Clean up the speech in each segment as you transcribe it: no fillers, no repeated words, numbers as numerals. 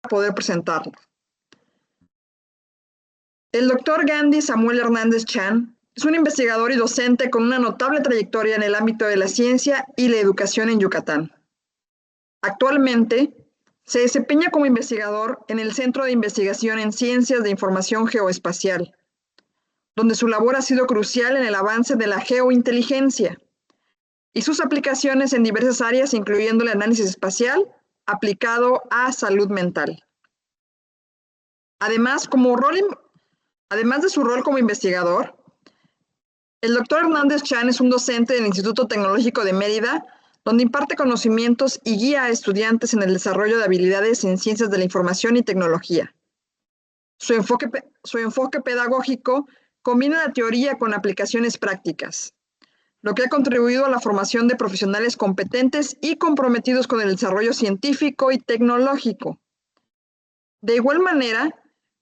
poder presentarlo. El doctor Gandhi Samuel Hernández Chan es un investigador y docente con una notable trayectoria en el ámbito de la ciencia y la educación en Yucatán. Actualmente, se desempeña como investigador en el Centro de Investigación en Ciencias de Información Geoespacial, donde su labor ha sido crucial en el avance de la geointeligencia y sus aplicaciones en diversas áreas, incluyendo el análisis espacial aplicado a salud mental. Además de su rol como investigador, el doctor Hernández Chan es un docente del Instituto Tecnológico de Mérida, donde imparte conocimientos y guía a estudiantes en el desarrollo de habilidades en ciencias de la información y tecnología. Su enfoque pedagógico combina la teoría con aplicaciones prácticas, lo que ha contribuido a la formación de profesionales competentes y comprometidos con el desarrollo científico y tecnológico. De igual manera,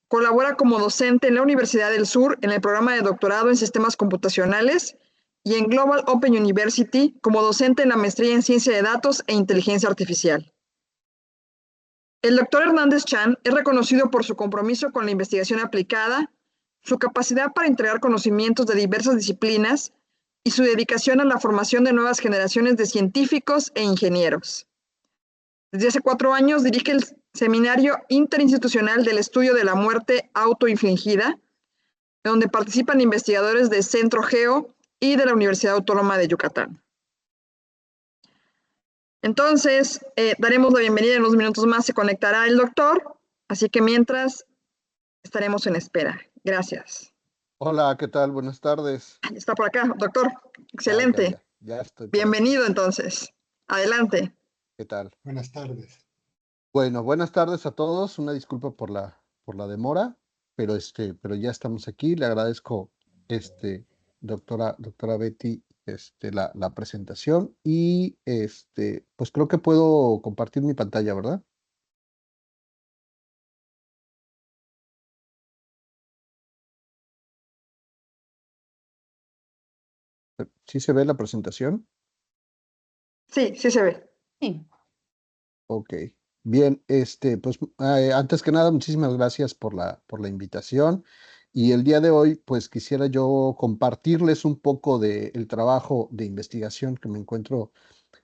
colabora como docente en la Universidad del Sur en el programa de doctorado en sistemas computacionales y en Global Open University como docente en la maestría en ciencia de datos e inteligencia artificial. El doctor Hernández Chan es reconocido por su compromiso con la investigación aplicada, su capacidad para entregar conocimientos de diversas disciplinas y su dedicación a la formación de nuevas generaciones de científicos e ingenieros. Desde hace 4 años dirige el Seminario Interinstitucional del Estudio de la Muerte Autoinfligida, donde participan investigadores de Centro Geo y de la Universidad Autónoma de Yucatán. Entonces, daremos la bienvenida en unos minutos más, se conectará el doctor, así que mientras estaremos en espera. Gracias. Hola, ¿qué tal? Buenas tardes. Está por acá, doctor. Excelente. Ya estoy por Bienvenido entonces. Adelante. ¿Qué tal? Buenas tardes. Bueno, buenas tardes a todos. Una disculpa por la demora, pero ya estamos aquí. Le agradezco, doctora Betty, la presentación y pues creo que puedo compartir mi pantalla, ¿verdad? ¿Sí se ve la presentación? Sí, sí se ve. Sí. Ok. Bien, pues antes que nada, muchísimas gracias por la invitación. Y el día de hoy, pues quisiera yo compartirles un poco del trabajo de investigación que me encuentro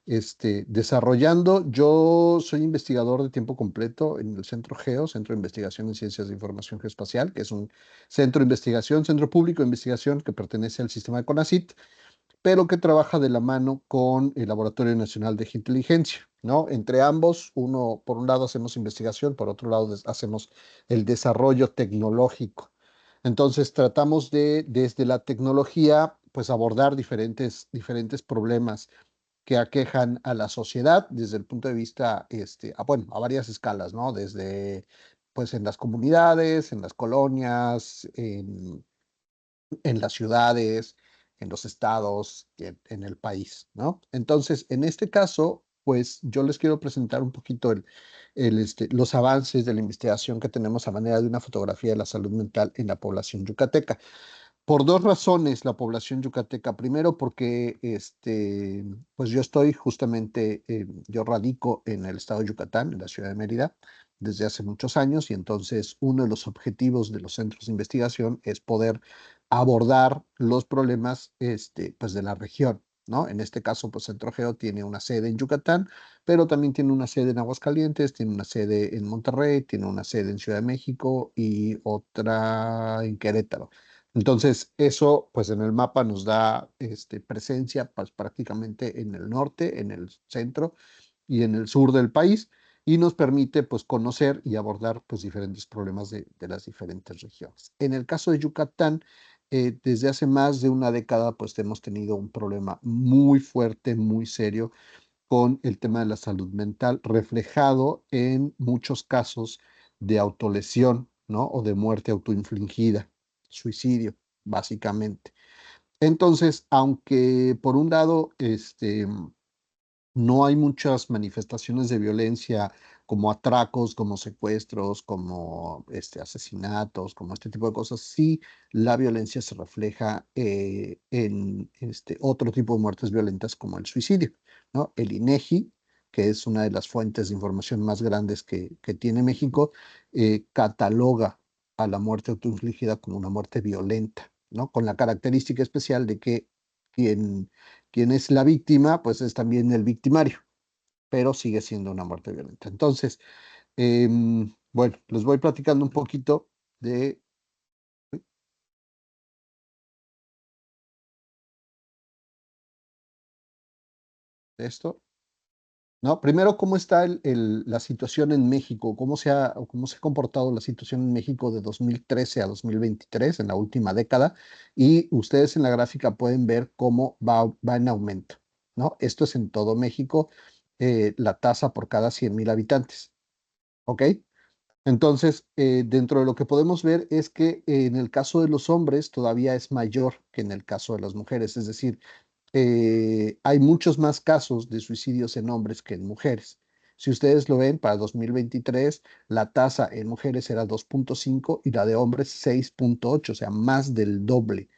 desarrollando. Yo soy investigador de tiempo completo en el Centro GEO, Centro de Investigación en Ciencias de Información Geoespacial, que es un centro de investigación, centro público de investigación que pertenece al sistema de CONACYT, pero que trabaja de la mano con el Laboratorio Nacional de Geointeligencia, ¿no? Entre ambos, por un lado hacemos investigación, por otro lado hacemos el desarrollo tecnológico. Entonces tratamos desde la tecnología, pues abordar diferentes problemas que aquejan a la sociedad desde el punto de vista, a varias escalas, ¿no? Desde, pues en las comunidades, en las colonias, en las ciudades, en los estados, en el país, ¿no? Entonces, en este caso, pues yo les quiero presentar un poquito los avances de la investigación que tenemos a manera de una fotografía de la salud mental en la población yucateca. Por 2 razones la población yucateca. Primero, porque pues yo estoy justamente, yo radico en el estado de Yucatán, en la ciudad de Mérida, desde hace muchos años, y entonces uno de los objetivos de los centros de investigación es poder abordar los problemas pues de la región, ¿no? En este caso, pues Centro Geo tiene una sede en Yucatán, pero también tiene una sede en Aguascalientes, tiene una sede en Monterrey, tiene una sede en Ciudad de México y otra en Querétaro. Entonces, eso, pues en el mapa nos da presencia pues, prácticamente en el norte, en el centro y en el sur del país, y nos permite pues conocer y abordar pues diferentes problemas de las diferentes regiones. En el caso de Yucatán, desde hace más de una década pues hemos tenido un problema muy fuerte, muy serio con el tema de la salud mental, reflejado en muchos casos de autolesión, ¿no? O de muerte autoinfligida, suicidio, básicamente. Entonces, aunque por un lado, no hay muchas manifestaciones de violencia como atracos, como secuestros, como asesinatos, como este tipo de cosas, sí la violencia se refleja en otro tipo de muertes violentas como el suicidio, ¿no? El INEGI que es una de las fuentes de información más grandes que tiene México, cataloga a la muerte autoinfligida como una muerte violenta, ¿no? Con la característica especial de que quien, quien es la víctima, pues es también el victimario, pero sigue siendo una muerte violenta. Entonces, bueno, les voy platicando un poquito de esto. No, primero, ¿cómo está la situación en México? Cómo se ha comportado la situación en México de 2013 a 2023, en la última década? Y ustedes en la gráfica pueden ver cómo va en aumento, ¿no? Esto es en todo México, la tasa por cada 100,000 habitantes, ¿ok? Entonces, dentro de lo que podemos ver es que en el caso de los hombres todavía es mayor que en el caso de las mujeres, es decir, hay muchos más casos de suicidios en hombres que en mujeres. Si ustedes lo ven, para 2023 la tasa en mujeres era 2,5 y la de hombres 6,8, o sea, más del doble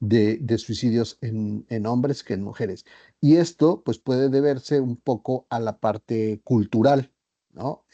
de suicidios en hombres que en mujeres. Y esto pues puede deberse un poco a la parte cultural, ¿no?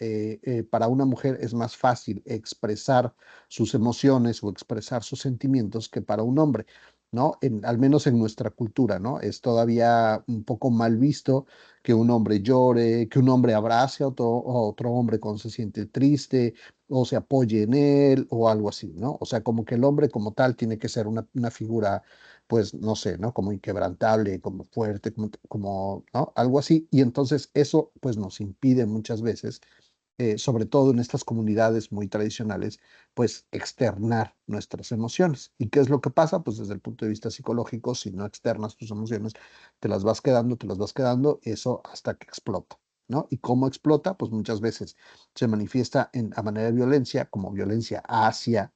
Para una mujer es más fácil expresar sus emociones o expresar sus sentimientos que para un hombre, ¿no? Al menos en nuestra cultura, ¿no? Es todavía un poco mal visto que un hombre llore, que un hombre abrace a otro hombre cuando se siente triste, o se apoye en él o algo así, ¿no? O sea, como que el hombre como tal tiene que ser una figura, pues, no sé, ¿no? Como inquebrantable, como fuerte, ¿no? Algo así. Y entonces eso, pues, nos impide muchas veces, sobre todo en estas comunidades muy tradicionales, pues, externar nuestras emociones. ¿Y qué es lo que pasa? Pues, desde el punto de vista psicológico, si no externas tus emociones, te las vas quedando, eso hasta que explota, ¿no? ¿Y cómo explota? Pues muchas veces se manifiesta a manera de violencia, como violencia hacia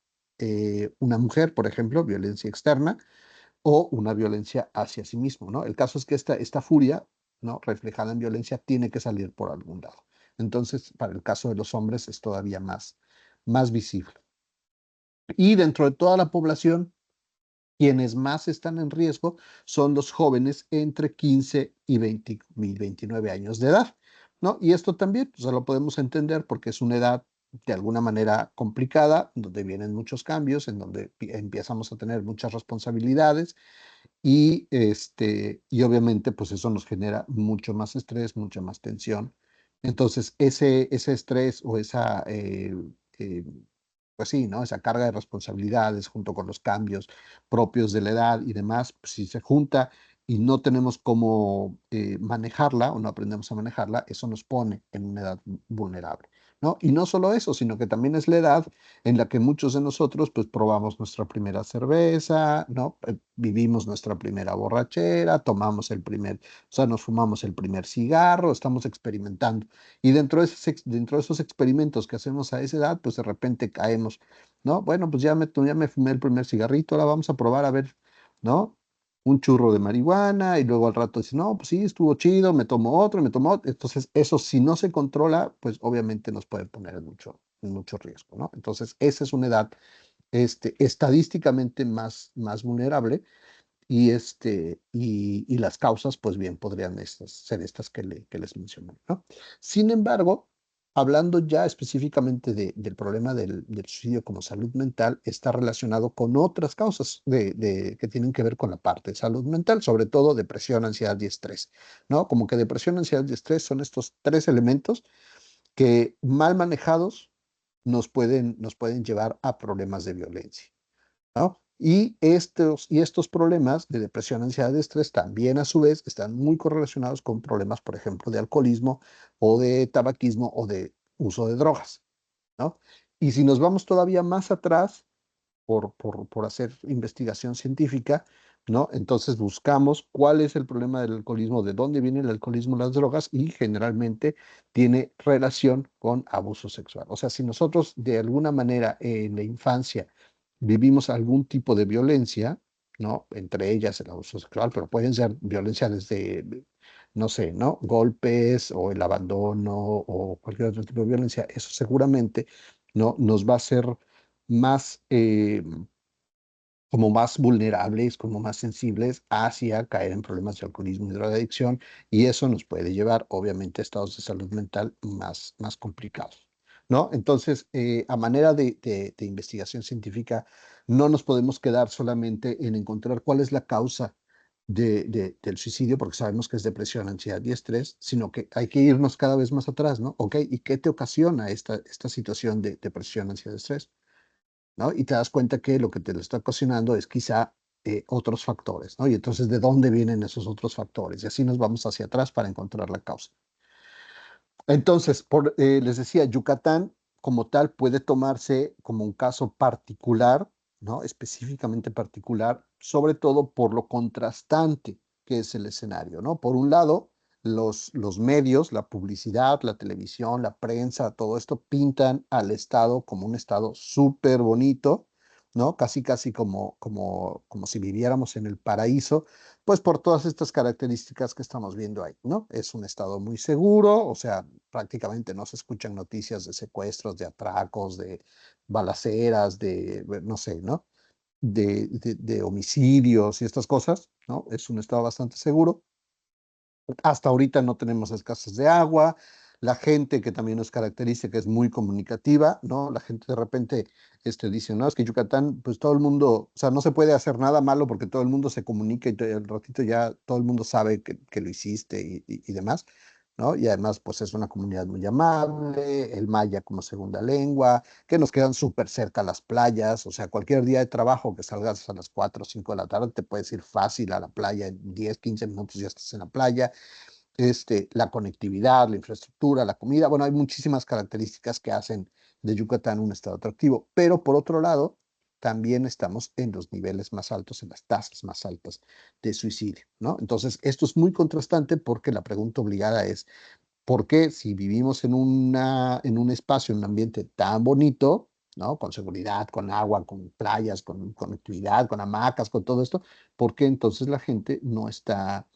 una mujer, por ejemplo, violencia externa, o una violencia hacia sí mismo, ¿no? El caso es que esta furia, ¿no? Reflejada en violencia tiene que salir por algún lado. Entonces, para el caso de los hombres es todavía más visible. Y dentro de toda la población, quienes más están en riesgo son los jóvenes entre 15 y 20 y 29 años de edad, ¿no? Y esto también pues, lo podemos entender porque es una edad de alguna manera complicada, donde vienen muchos cambios, en donde empezamos a tener muchas responsabilidades y obviamente pues eso nos genera mucho más estrés, mucha más tensión. Entonces, ese estrés o eh, pues sí, ¿no? Esa carga de responsabilidades junto con los cambios propios de la edad y demás, pues, si se junta y no tenemos cómo manejarla o no aprendemos a manejarla, eso nos pone en una edad vulnerable, ¿no? Y no solo eso, sino que también es la edad en la que muchos de nosotros pues probamos nuestra primera cerveza, ¿no? Vivimos nuestra primera borrachera, o sea, nos fumamos el primer cigarro, estamos experimentando. Y dentro de esos experimentos que hacemos a esa edad, pues de repente caemos, ¿no? Bueno, pues ya me fumé el primer cigarrito, ahora vamos a probar a ver, ¿no? Un churro de marihuana y luego al rato dices, no, pues sí, estuvo chido, me tomo otro. Entonces, eso si no se controla, pues obviamente nos puede poner en mucho riesgo, ¿no? Entonces, esa es una edad estadísticamente más vulnerable y las causas, pues bien, podrían ser estas que les mencioné, ¿no? Sin embargo, hablando ya específicamente del problema del suicidio como salud mental, está relacionado con otras causas que tienen que ver con la parte de salud mental, sobre todo depresión, ansiedad y estrés, ¿no? Como que depresión, ansiedad y estrés son estos tres elementos que mal manejados nos pueden llevar a problemas de violencia, ¿no? Y estos problemas de depresión, ansiedad y estrés también a su vez están muy correlacionados con problemas, por ejemplo, de alcoholismo o de tabaquismo o de uso de drogas, ¿no? Y si nos vamos todavía más atrás por hacer investigación científica, ¿no? Entonces buscamos cuál es el problema del alcoholismo, de dónde viene el alcoholismo, las drogas, y generalmente tiene relación con abuso sexual. O sea, si nosotros de alguna manera en la infancia vivimos algún tipo de violencia, ¿no? Entre ellas el abuso sexual, pero pueden ser violencia desde, no sé, ¿no? Golpes o el abandono o cualquier otro tipo de violencia, eso seguramente, ¿no? Nos va a hacer más, como más vulnerables, como más sensibles hacia caer en problemas de alcoholismo y drogadicción, y eso nos puede llevar, obviamente, a estados de salud mental más complicados, ¿no? Entonces, a manera de investigación científica, no nos podemos quedar solamente en encontrar cuál es la causa del suicidio, porque sabemos que es depresión, ansiedad y estrés, sino que hay que irnos cada vez más atrás, ¿no? Ok, ¿y qué te ocasiona esta situación de depresión, ansiedad, estrés? ¿No? Y te das cuenta que lo que te lo está ocasionando es quizá otros factores, ¿no? Y entonces, ¿de dónde vienen esos otros factores? Y así nos vamos hacia atrás para encontrar la causa. Entonces, les decía, Yucatán como tal puede tomarse como un caso particular, ¿no? Específicamente particular, sobre todo por lo contrastante que es el escenario, ¿no? Por un lado, los medios, la publicidad, la televisión, la prensa, todo esto pintan al estado como un estado súper bonito, ¿no? Casi, casi como si viviéramos en el paraíso, pues por todas estas características que estamos viendo ahí, ¿no? Es un estado muy seguro, o sea, prácticamente no se escuchan noticias de secuestros, de atracos, de balaceras, no sé, ¿no? De homicidios y estas cosas, ¿no? Es un estado bastante seguro. Hasta ahorita no tenemos escasez de agua. La gente, que también nos caracteriza, que es muy comunicativa, ¿no? La gente de repente dice, no, es que Yucatán, pues todo el mundo, o sea, no se puede hacer nada malo porque todo el mundo se comunica y al ratito ya todo el mundo sabe que lo hiciste y demás, ¿no? Y además, pues es una comunidad muy amable, el maya como segunda lengua, que nos quedan súper cerca las playas, o sea, cualquier día de trabajo que salgas a las 4 o 5 de la tarde, te puedes ir fácil a la playa, en 10, 15 minutos ya estás en la playa. La conectividad, la infraestructura, la comida, bueno, hay muchísimas características que hacen de Yucatán un estado atractivo, pero por otro lado, también estamos en los niveles más altos, en las tasas más altas de suicidio, ¿no? Entonces, esto es muy contrastante porque la pregunta obligada es, ¿por qué si vivimos en un espacio, en un ambiente tan bonito, ¿no? Con seguridad, con agua, con playas, con conectividad, con hamacas, con todo esto, ¿por qué entonces la gente no está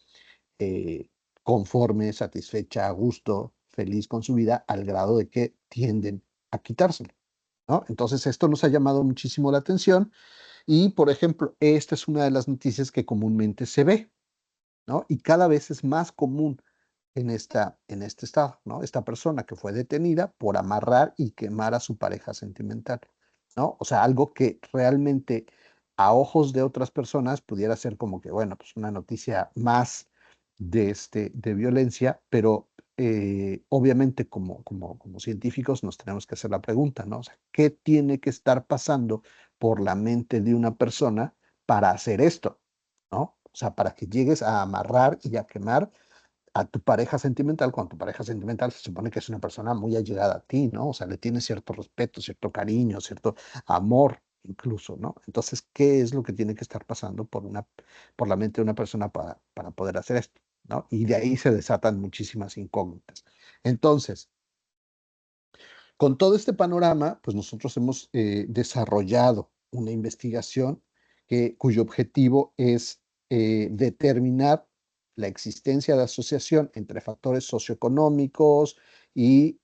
eh, conforme, satisfecha, a gusto, feliz con su vida, al grado de que tienden a quitárselo, ¿no? Entonces, esto nos ha llamado muchísimo la atención y, por ejemplo, esta es una de las noticias que comúnmente se ve, ¿no? Y cada vez es más común en este estado, ¿no? Esta persona que fue detenida por amarrar y quemar a su pareja sentimental, ¿no? O sea, algo que realmente a ojos de otras personas pudiera ser como que, bueno, pues una noticia más de violencia, pero obviamente como científicos nos tenemos que hacer la pregunta, ¿no? O sea, ¿qué tiene que estar pasando por la mente de una persona para hacer esto, ¿no? O sea, para que llegues a amarrar y a quemar a tu pareja sentimental, cuando tu pareja sentimental se supone que es una persona muy allegada a ti, ¿no? O sea, le tienes cierto respeto, cierto cariño, cierto amor incluso, ¿no? Entonces, ¿qué es lo que tiene que estar pasando por la mente de una persona para poder hacer esto, ¿no? Y de ahí se desatan muchísimas incógnitas. Entonces, con todo este panorama, pues nosotros hemos desarrollado una investigación cuyo objetivo es determinar la existencia de asociación entre factores socioeconómicos y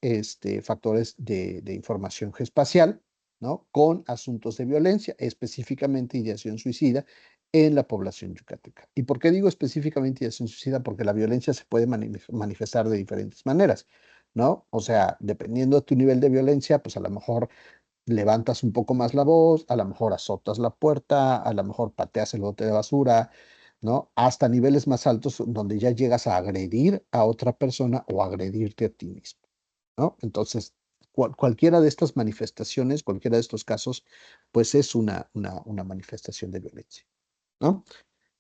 factores de información geoespacial, ¿no? Con asuntos de violencia, específicamente ideación suicida en la población yucateca. ¿Y por qué digo específicamente ideación suicida? Porque la violencia se puede manifestar de diferentes maneras, ¿no? O sea, dependiendo de tu nivel de violencia, pues a lo mejor levantas un poco más la voz, a lo mejor azotas la puerta, a lo mejor pateas el bote de basura, ¿no? Hasta niveles más altos donde ya llegas a agredir a otra persona o agredirte a ti mismo, ¿no? Entonces, cualquiera de estas manifestaciones, cualquiera de estos casos, pues es una manifestación de violencia, ¿no?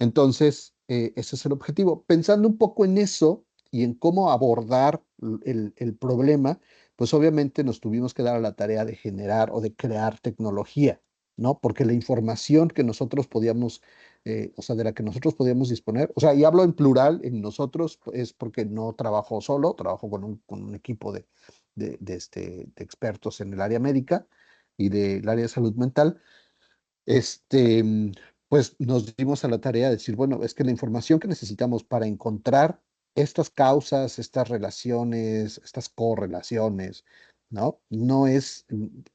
Entonces, ese es el objetivo. Pensando un poco en eso y en cómo abordar el problema, pues obviamente nos tuvimos que dar a la tarea de generar o de crear tecnología, ¿no? Porque la información que nosotros podíamos, o sea, de la que nosotros podíamos disponer, o sea, y hablo en plural, en nosotros, es porque no trabajo solo, trabajo con un equipo de expertos en el área médica y del área de salud mental. este, mm, pues nos dimos a la tarea de decir, bueno, es que la información que necesitamos para encontrar estas causas, estas relaciones, estas correlaciones, ¿no? No es,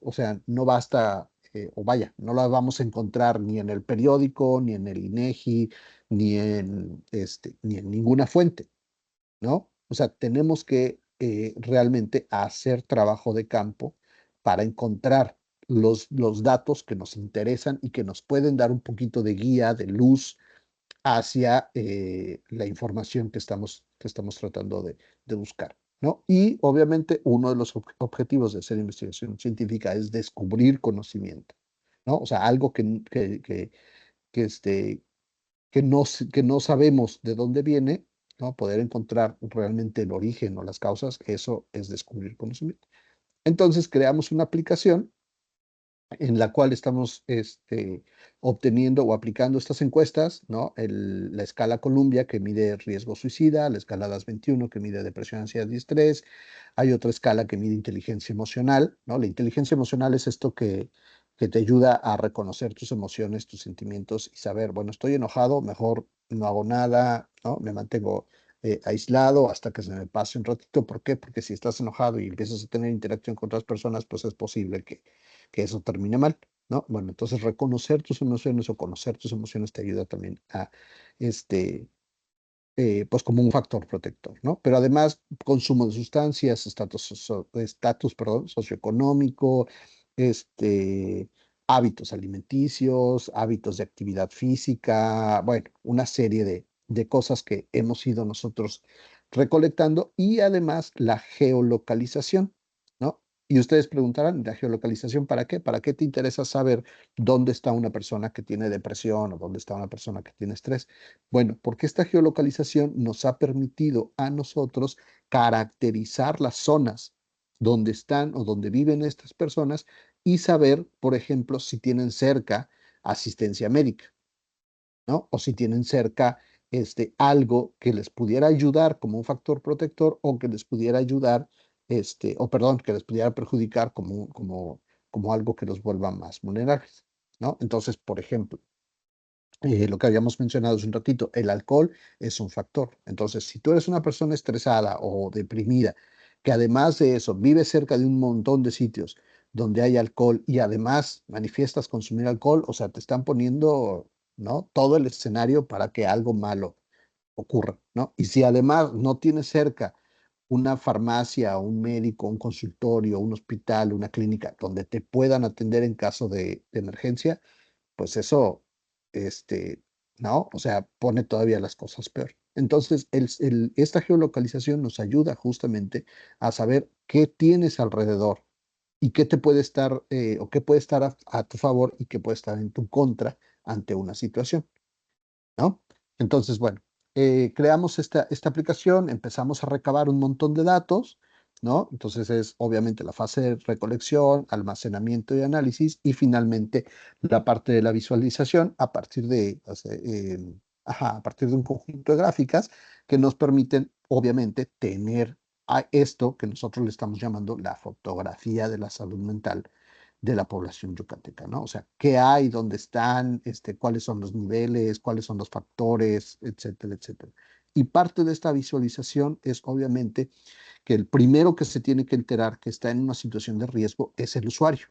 o sea, no basta o vaya, no la vamos a encontrar ni en el periódico, ni en el INEGI, ni en ninguna fuente, ¿no? O sea, tenemos que realmente hacer trabajo de campo para encontrar los datos que nos interesan y que nos pueden dar un poquito de guía, de luz hacia la información que estamos tratando de buscar, ¿no? Y obviamente uno de los objetivos de hacer investigación científica es descubrir conocimiento, ¿no? O sea, algo que, este, que no sabemos de dónde viene, ¿no? Poder encontrar realmente el origen o las causas, eso es descubrir conocimiento. Entonces creamos una aplicación en la cual estamos obteniendo o aplicando estas encuestas, ¿no? La escala Columbia que mide riesgo suicida, la escala DAS-21 que mide depresión, ansiedad y estrés. Hay otra escala que mide inteligencia emocional, ¿no? La inteligencia emocional es esto que te ayuda a reconocer tus emociones, tus sentimientos y saber, bueno, estoy enojado, mejor no hago nada, ¿no? Me mantengo aislado hasta que se me pase un ratito. ¿Por qué? Porque si estás enojado y empiezas a tener interacción con otras personas, pues es posible que eso termine mal, ¿no? Bueno, entonces reconocer tus emociones o conocer tus emociones te ayuda también a, este, pues como un factor protector, ¿no? Pero además, consumo de sustancias, perdón, socioeconómico, este, hábitos alimenticios, hábitos de actividad física, bueno, una serie de cosas que hemos ido nosotros recolectando y además la geolocalización, ¿no? Y ustedes preguntarán, ¿la geolocalización para qué? ¿Para qué te interesa saber dónde está una persona que tiene depresión o dónde está una persona que tiene estrés? Bueno, porque esta geolocalización nos ha permitido a nosotros caracterizar las zonas donde están o donde viven estas personas y saber, por ejemplo, si tienen cerca asistencia médica, ¿no? O si tienen cerca algo que les pudiera ayudar como un factor protector o que les pudiera ayudar, o perdón, que les pudiera perjudicar como algo que los vuelva más vulnerables, ¿no? Entonces, por ejemplo, lo que habíamos mencionado hace un ratito, el alcohol es un factor. Entonces, si tú eres una persona estresada o deprimida, que además de eso vive cerca de un montón de sitios donde hay alcohol y además manifiestas consumir alcohol, o sea, te están poniendo, ¿no? Todo el escenario para que algo malo ocurra, ¿no? Y si además no tienes cerca una farmacia, un médico, un consultorio, un hospital, una clínica donde te puedan atender en caso de emergencia, pues eso, este, ¿no? O sea, pone todavía las cosas peor. Entonces, esta geolocalización nos ayuda justamente a saber qué tienes alrededor y qué te puede estar, o qué puede estar a tu favor y qué puede estar en tu contra ante una situación, ¿no? Entonces, bueno, creamos esta aplicación, empezamos a recabar un montón de datos, ¿no? Entonces es obviamente la fase de recolección, almacenamiento y análisis y finalmente la parte de la visualización a partir a partir de un conjunto de gráficas que nos permiten obviamente tener a esto que nosotros le estamos llamando la fotografía de la salud mental de la población yucateca, ¿no? O sea, qué hay, dónde están, cuáles son los niveles, cuáles son los factores, etcétera, etcétera. Y parte de esta visualización es obviamente que el primero que se tiene que enterar que está en una situación de riesgo es el usuario,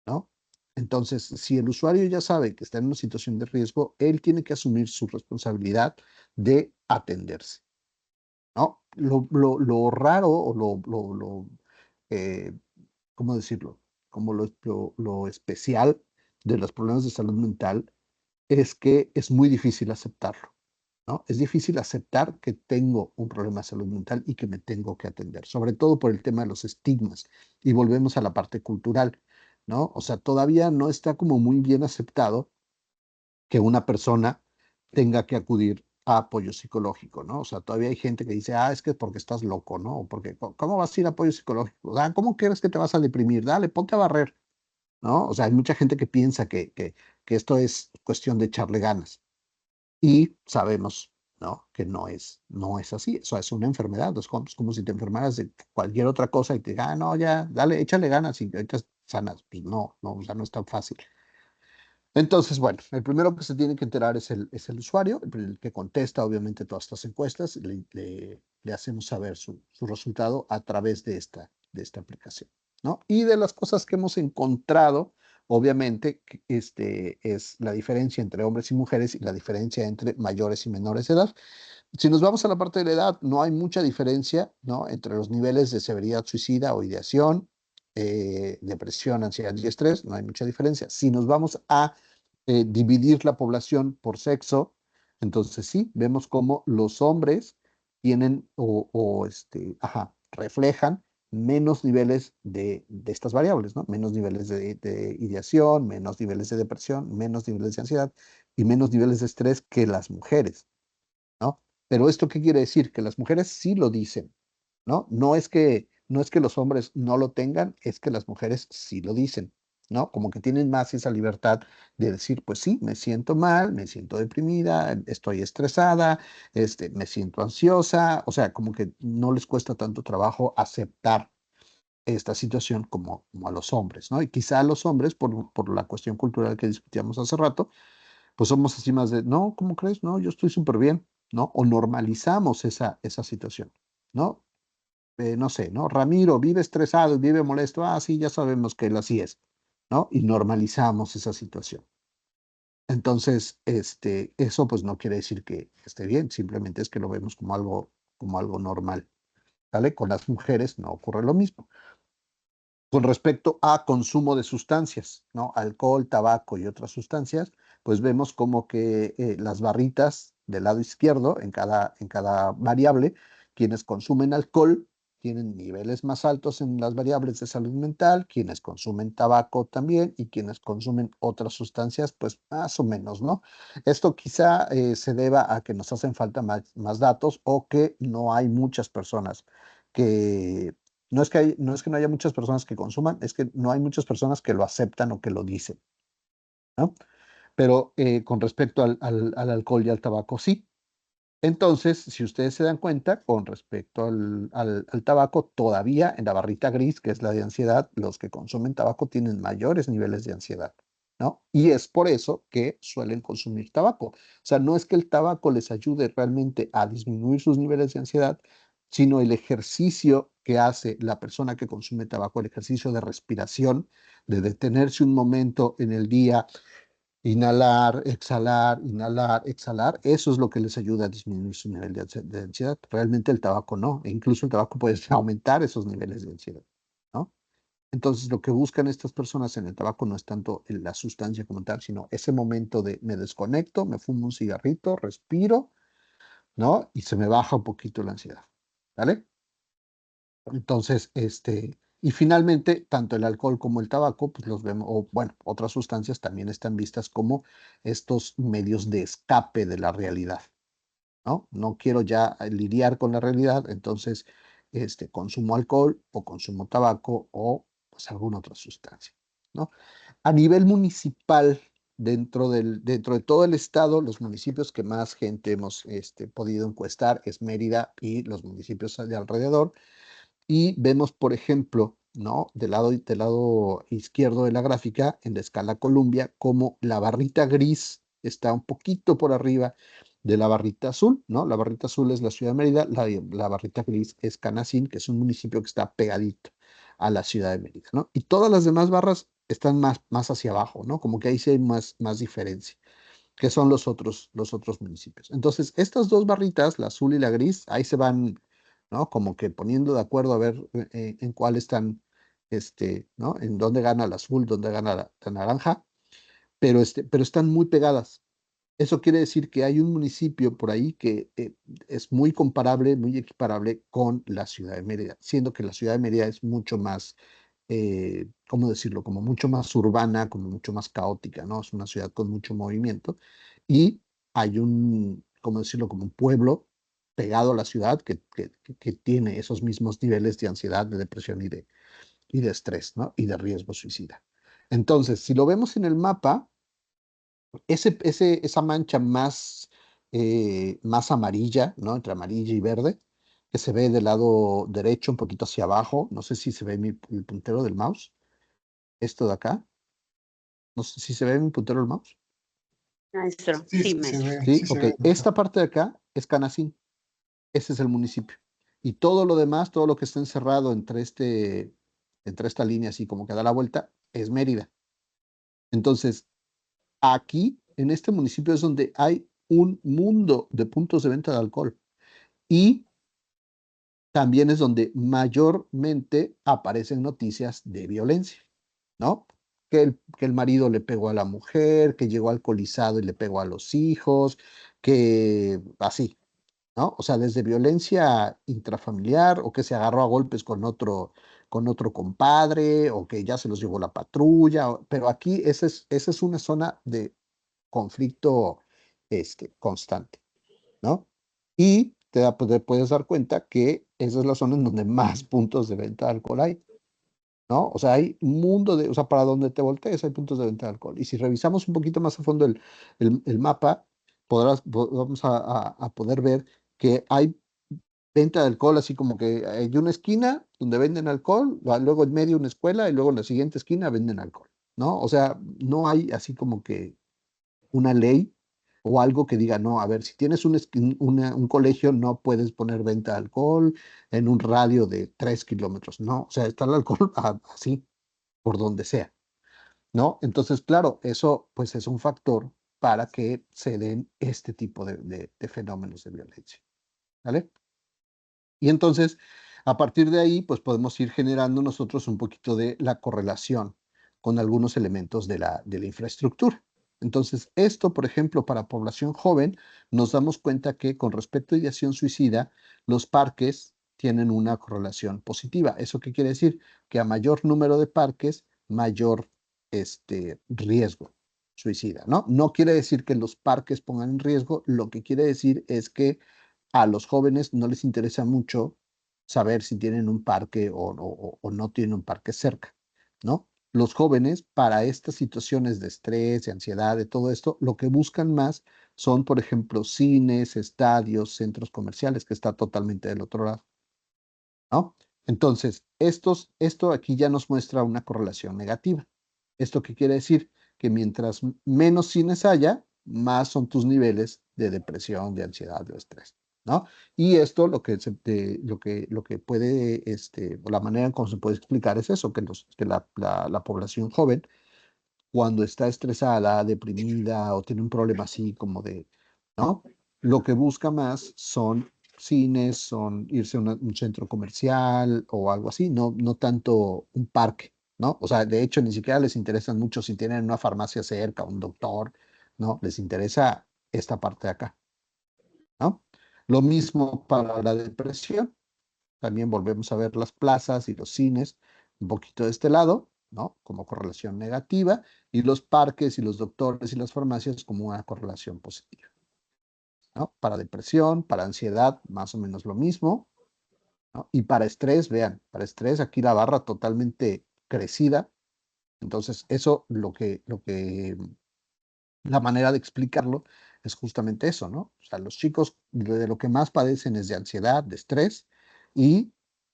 ¿no? Entonces, si el usuario ya sabe que está en una situación de riesgo, él tiene que asumir su responsabilidad de atenderse, ¿no? Lo raro o eh, ¿cómo decirlo? Como lo especial de los problemas de salud mental es que es muy difícil aceptarlo, ¿no? Es difícil aceptar que tengo un problema de salud mental y que me tengo que atender, sobre todo por el tema de los estigmas. Y volvemos a la parte cultural, ¿no? O sea, todavía no está como muy bien aceptado que una persona tenga que acudir a apoyo psicológico, ¿no? O sea, todavía hay gente que dice, es que es porque estás loco, ¿no? O porque, ¿cómo vas a ir a apoyo psicológico? O sea, ¿cómo crees que te vas a deprimir? Dale, ponte a barrer, ¿no? O sea, hay mucha gente que piensa que esto es cuestión de echarle ganas y sabemos, ¿no? Que no es así. Eso es una enfermedad. Es como si te enfermaras de cualquier otra cosa y te diga, no, ya, dale, échale ganas y ahorita sanas. Pues no, no, o sea, no es tan fácil. Entonces, bueno, el primero que se tiene que enterar es el usuario, el que contesta obviamente todas estas encuestas, le hacemos saber su resultado a través de esta aplicación, ¿no? Y de las cosas que hemos encontrado, obviamente es la diferencia entre hombres y mujeres y la diferencia entre mayores y menores de edad. Si nos vamos a la parte de la edad, no hay mucha diferencia, ¿no?, entre los niveles de severidad suicida o ideación, depresión, ansiedad y estrés, no hay mucha diferencia. Si nos vamos a dividir la población por sexo, entonces sí, vemos cómo los hombres tienen reflejan menos niveles de estas variables, ¿no? Menos niveles de ideación, menos niveles de depresión, menos niveles de ansiedad y menos niveles de estrés que las mujeres, ¿no? Pero ¿esto qué quiere decir? Que las mujeres sí lo dicen, ¿no? No es que los hombres no lo tengan, es que las mujeres sí lo dicen, ¿no? Como que tienen más esa libertad de decir, pues sí, me siento mal, me siento deprimida, estoy estresada, me siento ansiosa, o sea, como que no les cuesta tanto trabajo aceptar esta situación como a los hombres, ¿no? Y quizá a los hombres, por la cuestión cultural que discutíamos hace rato, pues somos así más de, no, ¿cómo crees? No, yo estoy súper bien, ¿no? O normalizamos esa situación, ¿no? No sé, ¿no? Ramiro vive estresado, vive molesto, ah, sí, ya sabemos que él así es, ¿no? Y normalizamos esa situación. Entonces, eso pues no quiere decir que esté bien, simplemente es que lo vemos como algo normal, ¿vale? Con las mujeres no ocurre lo mismo. Con respecto a consumo de sustancias, ¿no? Alcohol, tabaco y otras sustancias, pues vemos como que las barritas del lado izquierdo, en cada variable, quienes consumen alcohol tienen niveles más altos en las variables de salud mental, quienes consumen tabaco también y quienes consumen otras sustancias, pues más o menos, ¿no? Esto quizá se deba a que nos hacen falta más datos o que no hay muchas personas que no es que no haya muchas personas que consuman, es que no hay muchas personas que lo aceptan o que lo dicen, ¿no? Pero con respecto al alcohol y al tabaco, sí. Entonces, si ustedes se dan cuenta, con respecto al tabaco, todavía en la barrita gris, que es la de ansiedad, los que consumen tabaco tienen mayores niveles de ansiedad, ¿no? Y es por eso que suelen consumir tabaco. O sea, no es que el tabaco les ayude realmente a disminuir sus niveles de ansiedad, sino el ejercicio que hace la persona que consume tabaco, el ejercicio de respiración, de detenerse un momento en el día. Inhalar, exhalar, eso es lo que les ayuda a disminuir su nivel de ansiedad. Realmente el tabaco no, e incluso el tabaco puede aumentar esos niveles de ansiedad, ¿no? Entonces, lo que buscan estas personas en el tabaco no es tanto la sustancia como tal, sino ese momento de me desconecto, me fumo un cigarrito, respiro, ¿no? Y se me baja un poquito la ansiedad, ¿vale? Entonces, y finalmente, tanto el alcohol como el tabaco, pues los vemos, o bueno, otras sustancias también están vistas como estos medios de escape de la realidad, ¿no? No quiero ya lidiar con la realidad, entonces, consumo alcohol o consumo tabaco o pues alguna otra sustancia, ¿no? A nivel municipal, dentro de todo el estado, los municipios que más gente hemos podido encuestar es Mérida y los municipios de alrededor. Y vemos, por ejemplo, ¿no? Del lado izquierdo de la gráfica, en la escala Columbia, como la barrita gris está un poquito por arriba de la barrita azul, ¿no? La barrita azul es la ciudad de Mérida, la barrita gris es Canacín, que es un municipio que está pegadito a la ciudad de Mérida, ¿no? Y todas las demás barras están más hacia abajo, ¿no? Como que ahí sí hay más diferencia, que son los otros municipios. Entonces, estas dos barritas, la azul y la gris, ahí se van, ¿no? Como que poniendo de acuerdo a ver en cuál están, ¿no? En dónde gana el azul, dónde gana la naranja, pero están muy pegadas. Eso quiere decir que hay un municipio por ahí que es muy comparable, muy equiparable con la ciudad de Mérida, siendo que la ciudad de Mérida es mucho más, ¿cómo decirlo? Como mucho más urbana, como mucho más caótica, ¿no? Es una ciudad con mucho movimiento y hay ¿cómo decirlo? Como un pueblo pegado a la ciudad que tiene esos mismos niveles de ansiedad, de depresión y de estrés, ¿no? Y de riesgo suicida. Entonces, si lo vemos en el mapa, esa mancha más amarilla, ¿no? Entre amarilla y verde, que se ve del lado derecho, un poquito hacia abajo. No sé si se ve el puntero del mouse. Esto de acá. No sé si se ve mi puntero del mouse. Maestro, Sí, sí, sí se maestro. ve, Sí, sí se ok. ve. Esta parte de acá es Canacín. Ese es el municipio. Y todo lo demás, todo lo que está encerrado entre esta línea, así como que da la vuelta, es Mérida. Entonces, aquí, en este municipio, es donde hay un mundo de puntos de venta de alcohol y también es donde mayormente aparecen noticias de violencia, ¿no? Que el marido le pegó a la mujer, que llegó alcoholizado y le pegó a los hijos, que así, ¿no? O sea, desde violencia intrafamiliar o que se agarró a golpes con otro compadre o que ya se los llevó la patrulla, pero aquí esa es una zona de conflicto constante, ¿no? Y te puedes dar cuenta que esa es la zona en donde más puntos de venta de alcohol hay, ¿no? O sea, hay un mundo o sea, para donde te voltees hay puntos de venta de alcohol. Y si revisamos un poquito más a fondo el mapa, vamos a poder ver que hay venta de alcohol, así como que hay una esquina donde venden alcohol, luego en medio una escuela y luego en la siguiente esquina venden alcohol, ¿no? O sea, no hay así como que una ley o algo que diga, no, a ver, si tienes un colegio no puedes poner venta de alcohol en un radio de 3 kilómetros, no, o sea, está el alcohol así, por donde sea, ¿no? Entonces, claro, eso pues es un factor para que se den este tipo de fenómenos de violencia, ¿vale? Y entonces, a partir de ahí, pues podemos ir generando nosotros un poquito de la correlación con algunos elementos de la infraestructura. Entonces, esto, por ejemplo, para población joven, nos damos cuenta que con respecto a ideación suicida, los parques tienen una correlación positiva. ¿Eso qué quiere decir? Que a mayor número de parques, mayor riesgo suicida, ¿no? No quiere decir que los parques pongan en riesgo, lo que quiere decir es que a los jóvenes no les interesa mucho saber si tienen un parque o no tienen un parque cerca, ¿no? Los jóvenes, para estas situaciones de estrés, de ansiedad, de todo esto, lo que buscan más son, por ejemplo, cines, estadios, centros comerciales, que está totalmente del otro lado, ¿no? Entonces, esto aquí ya nos muestra una correlación negativa. ¿Esto qué quiere decir? Que mientras menos cines haya, más son tus niveles de depresión, de ansiedad, de estrés, ¿no? Y esto lo que puede, o la manera en cómo se puede explicar es eso, que la población joven cuando está estresada, deprimida o tiene un problema así como ¿no? Lo que busca más son cines, son irse a un centro comercial o algo así, no tanto un parque, ¿no? O sea, de hecho, ni siquiera les interesan mucho si tienen una farmacia cerca, un doctor, ¿no? Les interesa esta parte de acá, ¿no? Lo mismo para la depresión. También volvemos a ver las plazas y los cines un poquito de este lado, ¿no? Como correlación negativa, y los parques y los doctores y las farmacias como una correlación positiva, ¿no? Para depresión, para ansiedad, más o menos lo mismo, ¿no? Y para estrés, vean, para estrés aquí la barra totalmente crecida. Entonces, eso la manera de explicarlo es justamente eso, ¿no? O sea, los chicos de lo que más padecen es de ansiedad, de estrés, y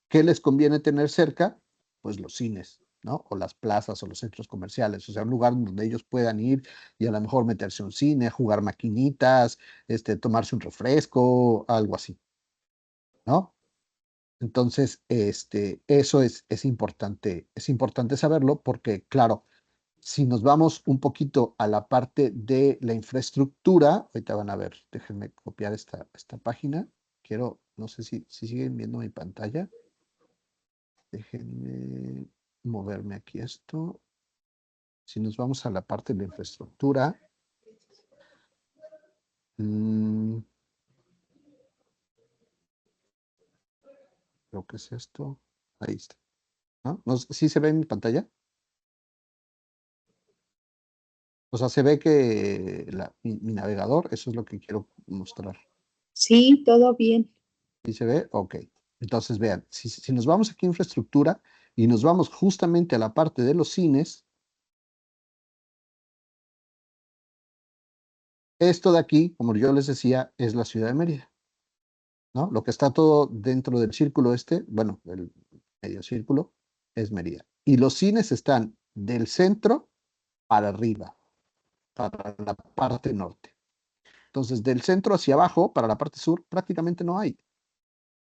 ¿qué les conviene tener cerca? Pues los cines, ¿no? O las plazas o los centros comerciales, o sea, un lugar donde ellos puedan ir y a lo mejor meterse a un cine, jugar maquinitas, tomarse un refresco, algo así, ¿no? Entonces, eso es importante saberlo porque, claro, si nos vamos un poquito a la parte de la infraestructura, ahorita van a ver, déjenme copiar esta página. No sé si siguen viendo mi pantalla. Déjenme moverme aquí esto. Si nos vamos a la parte de la infraestructura, mm, creo que es esto. Ahí está. ¿No? ¿Sí se ve en mi pantalla? O sea, se ve que mi navegador, eso es lo que quiero mostrar. Sí, todo bien. ¿Sí se ve? Ok. Entonces, vean, si nos vamos aquí a infraestructura y nos vamos justamente a la parte de los cines, esto de aquí, como yo les decía, es la ciudad de Mérida, ¿no? Lo que está todo dentro del círculo bueno, el medio círculo, es Mérida. Y los cines están del centro para arriba, para la parte norte. Entonces, del centro hacia abajo, para la parte sur, prácticamente no hay.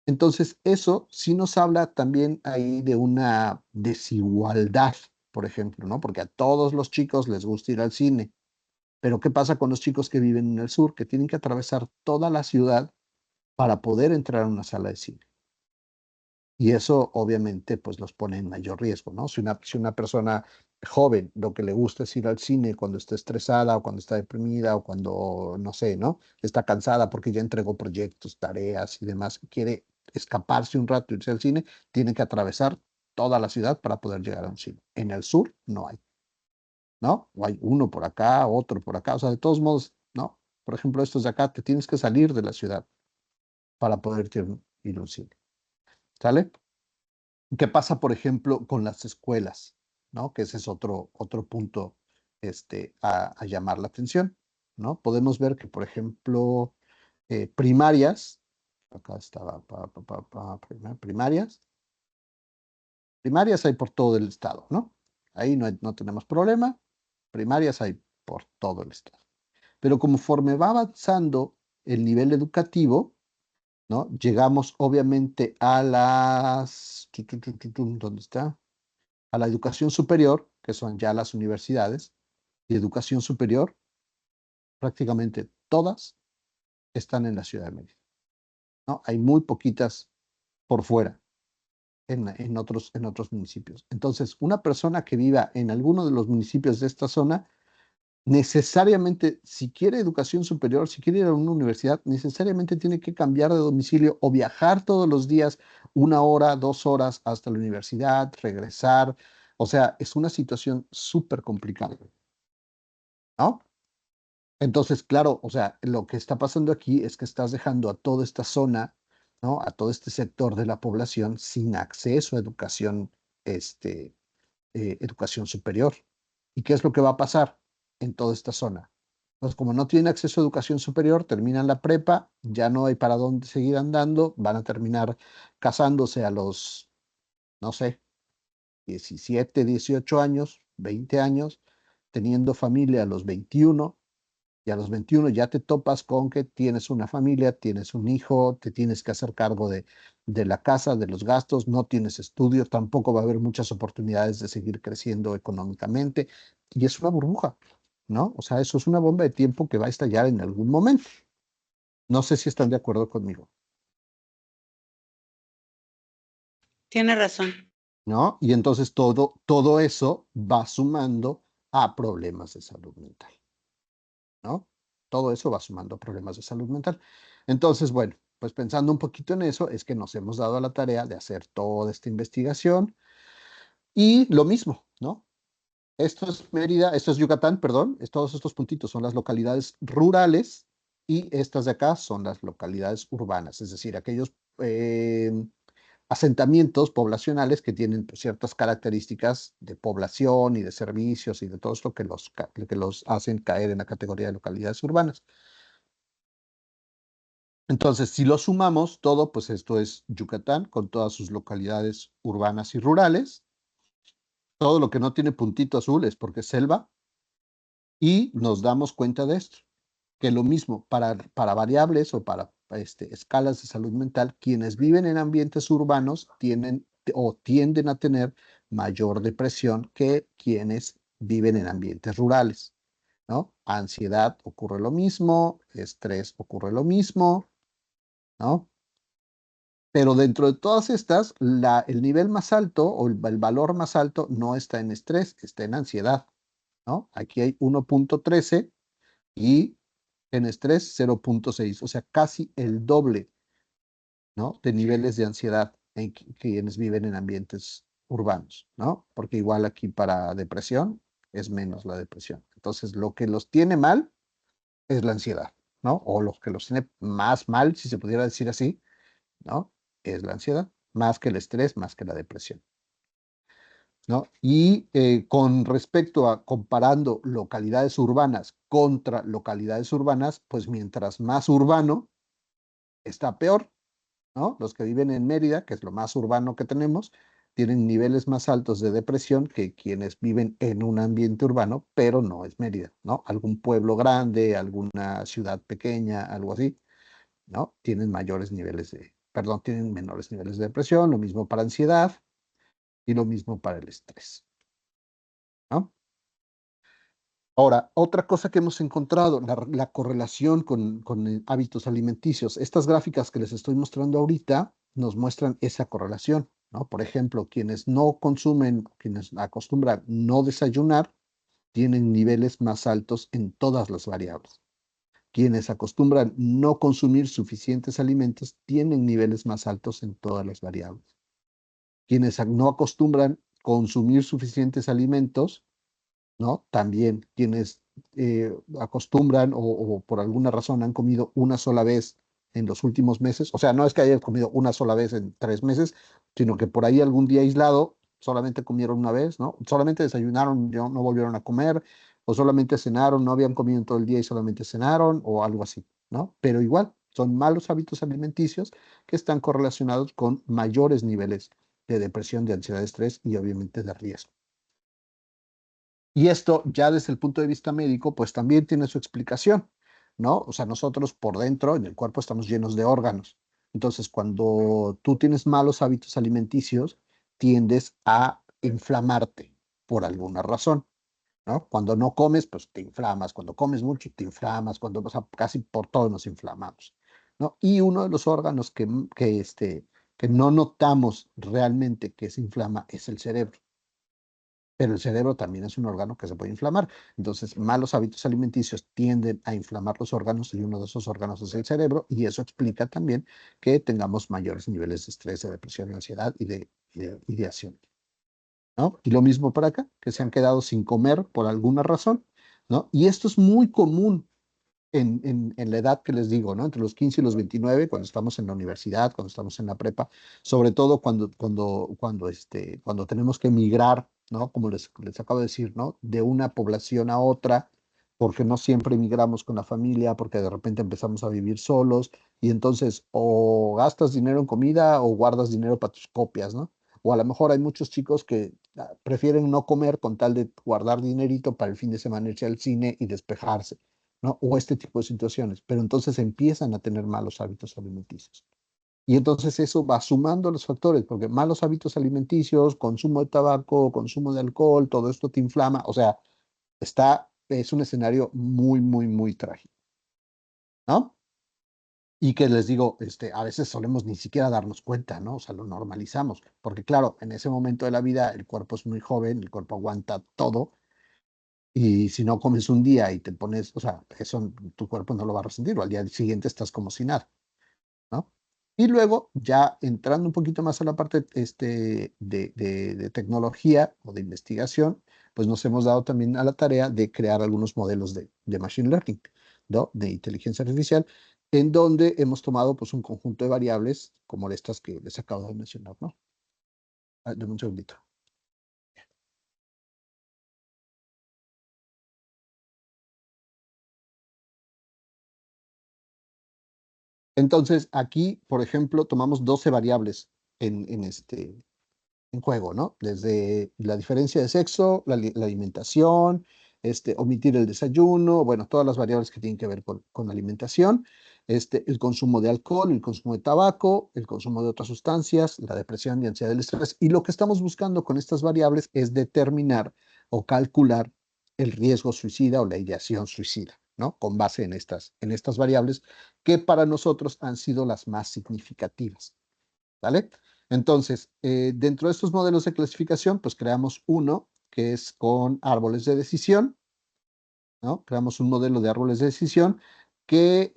Entonces, eso sí nos habla también ahí de una desigualdad, por ejemplo, ¿no? Porque a todos los chicos les gusta ir al cine. Pero ¿qué pasa con los chicos que viven en el sur, que tienen que atravesar toda la ciudad para poder entrar a una sala de cine? Y eso obviamente pues los pone en mayor riesgo, ¿no? Si una persona joven lo que le gusta es ir al cine cuando está estresada o cuando está deprimida o cuando, no sé, ¿no? Está cansada porque ya entregó proyectos, tareas y demás, quiere escaparse un rato y irse al cine, tiene que atravesar toda la ciudad para poder llegar a un cine. En el sur no hay, ¿no? O hay uno por acá, otro por acá, o sea, de todos modos, ¿no? Por ejemplo, estos de acá, te tienes que salir de la ciudad para poder ir a un cine, ¿sale? ¿Qué pasa, por ejemplo, con las escuelas? ¿No? Que ese es otro punto a llamar la atención, ¿no? Podemos ver que, por ejemplo, primarias, acá estaba, primarias, primarias hay por todo el estado, ¿no? Ahí no tenemos problema, primarias hay por todo el estado. Pero conforme va avanzando el nivel educativo, ¿no? Llegamos obviamente a las... ¿Dónde está? A la educación superior, que son ya las universidades, y educación superior, prácticamente todas están en la ciudad de Mérida, ¿no? Hay muy poquitas por fuera, en otros municipios. Entonces, una persona que viva en alguno de los municipios de esta zona, necesariamente, si quiere educación superior, si quiere ir a una universidad, necesariamente tiene que cambiar de domicilio o viajar todos los días 1 hora, 2 horas hasta la universidad, regresar. O sea, es una situación súper complicada, ¿no? Entonces, claro, o sea, lo que está pasando aquí es que estás dejando a toda esta zona, ¿no? A todo este sector de la población sin acceso a educación superior. ¿Y qué es lo que va a pasar en toda esta zona? Pues como no tienen acceso a educación superior, terminan la prepa, ya no hay para dónde seguir andando, van a terminar casándose a los, no sé, 17, 18 años, 20 años, teniendo familia a los 21, y a los 21 ya te topas con que tienes una familia, tienes un hijo, te tienes que hacer cargo de la casa, de los gastos, no tienes estudios, tampoco va a haber muchas oportunidades de seguir creciendo económicamente y es una burbuja, ¿no? O sea, eso es una bomba de tiempo que va a estallar en algún momento. No sé si están de acuerdo conmigo, Tiene razón. ¿no? Y entonces todo eso va sumando a problemas de salud mental, ¿no? Todo eso va sumando a problemas de salud mental. Entonces, bueno, pues pensando un poquito en eso, es que nos hemos dado a la tarea de hacer toda esta investigación y lo mismo, ¿no? Esto es Mérida, esto es Yucatán, perdón, todos estos puntitos son las localidades rurales y estas de acá son las localidades urbanas, es decir, aquellos asentamientos poblacionales que tienen pues, ciertas características de población y de servicios y de todo esto que los hacen caer en la categoría de localidades urbanas. Entonces, si lo sumamos todo, pues esto es Yucatán con todas sus localidades urbanas y rurales. Todo lo que no tiene puntito azul es porque es selva y nos damos cuenta de esto, que lo mismo para variables o para escalas de salud mental, quienes viven en ambientes urbanos tienen o tienden a tener mayor depresión que quienes viven en ambientes rurales, ¿no? Ansiedad ocurre lo mismo, estrés ocurre lo mismo, ¿no? Pero dentro de todas estas, el nivel más alto o el valor más alto no está en estrés, está en ansiedad, ¿no? Aquí hay 1.13 y en estrés 0.6, o sea, casi el doble, ¿no? De niveles de ansiedad en quienes viven en ambientes urbanos, ¿no? Porque igual aquí para depresión es menos la depresión. Entonces, lo que los tiene mal es la ansiedad, ¿no? O lo que los tiene más mal, si se pudiera decir así, ¿no? Es la ansiedad, más que el estrés, más que la depresión, ¿no? Y con respecto a comparando localidades urbanas contra localidades urbanas, pues mientras más urbano está peor, ¿no? Los que viven en Mérida, que es lo más urbano que tenemos, tienen niveles más altos de depresión que quienes viven en un ambiente urbano, pero no es Mérida, ¿no? Algún pueblo grande, alguna ciudad pequeña, algo así, ¿no? Tienen menores niveles de depresión, lo mismo para ansiedad y lo mismo para el estrés. ¿no? Ahora, otra cosa que hemos encontrado, la correlación con hábitos alimenticios. Estas gráficas que les estoy mostrando ahorita nos muestran esa correlación, ¿no? Por ejemplo, quienes no consumen, quienes acostumbran no desayunar, tienen niveles más altos en todas las variables. Quienes acostumbran no consumir suficientes alimentos tienen niveles más altos en todas las variables. Quienes no acostumbran consumir suficientes alimentos, ¿no? También quienes acostumbran o por alguna razón han comido una sola vez en los últimos meses, o sea, no es que hayan comido una sola vez en 3 meses, sino que por ahí algún día aislado solamente comieron una vez, ¿no? Solamente desayunaron, no volvieron a comer, o solamente cenaron, no habían comido en todo el día y solamente cenaron, o algo así, ¿no? Pero igual, son malos hábitos alimenticios que están correlacionados con mayores niveles de depresión, de ansiedad, de estrés y obviamente de riesgo. Y esto ya desde el punto de vista médico, pues también tiene su explicación, ¿no? O sea, nosotros por dentro, en el cuerpo, estamos llenos de órganos. Entonces, cuando tú tienes malos hábitos alimenticios, tiendes a inflamarte por alguna razón, ¿no? Cuando no comes, pues te inflamas. Cuando comes mucho, te inflamas. Cuando, o sea, casi por todo nos inflamamos, ¿no? Y uno de los órganos que no notamos realmente que se inflama es el cerebro. Pero el cerebro también es un órgano que se puede inflamar. Entonces, malos hábitos alimenticios tienden a inflamar los órganos y uno de esos órganos es el cerebro y eso explica también que tengamos mayores niveles de estrés, de depresión, de ansiedad y de ideación, ¿no? Y lo mismo para acá, que se han quedado sin comer por alguna razón, ¿no? Y esto es muy común en la edad que les digo, ¿no? Entre los 15 y los 29, cuando estamos en la universidad, cuando estamos en la prepa, sobre todo cuando tenemos que emigrar, ¿no? Como les acabo de decir, ¿no? De una población a otra, porque no siempre emigramos con la familia, porque de repente empezamos a vivir solos, y entonces o gastas dinero en comida o guardas dinero para tus copias, ¿no? O a lo mejor hay muchos chicos que prefieren no comer con tal de guardar dinerito para el fin de semana irse al cine y despejarse, ¿no? O este tipo de situaciones, pero entonces empiezan a tener malos hábitos alimenticios. Y entonces eso va sumando los factores, porque malos hábitos alimenticios, consumo de tabaco, consumo de alcohol, todo esto te inflama, o sea, es un escenario muy, muy, muy trágico, ¿no? Y que les digo, a veces solemos ni siquiera darnos cuenta, ¿no? O sea, lo normalizamos, porque claro, en ese momento de la vida el cuerpo es muy joven, el cuerpo aguanta todo, y si no comes un día y te pones, o sea, eso tu cuerpo no lo va a resentir, o al día siguiente estás como si nada, ¿no? Y luego, ya entrando un poquito más a la parte de tecnología o de investigación, pues nos hemos dado también a la tarea de crear algunos modelos de machine learning, ¿no? De inteligencia artificial, en donde hemos tomado pues un conjunto de variables como estas que les acabo de mencionar, ¿no? Dame un segundito. Entonces, aquí, por ejemplo, tomamos 12 variables en juego, ¿no? Desde la diferencia de sexo, la alimentación, omitir el desayuno, bueno, todas las variables que tienen que ver con alimentación, el consumo de alcohol, el consumo de tabaco, el consumo de otras sustancias, la depresión y ansiedad del estrés. Y lo que estamos buscando con estas variables es determinar o calcular el riesgo suicida o la ideación suicida, ¿no? Con base en estas variables que para nosotros han sido las más significativas, ¿vale? Entonces, dentro de estos modelos de clasificación, pues creamos uno que es con árboles de decisión, ¿no? Creamos un modelo de árboles de decisión que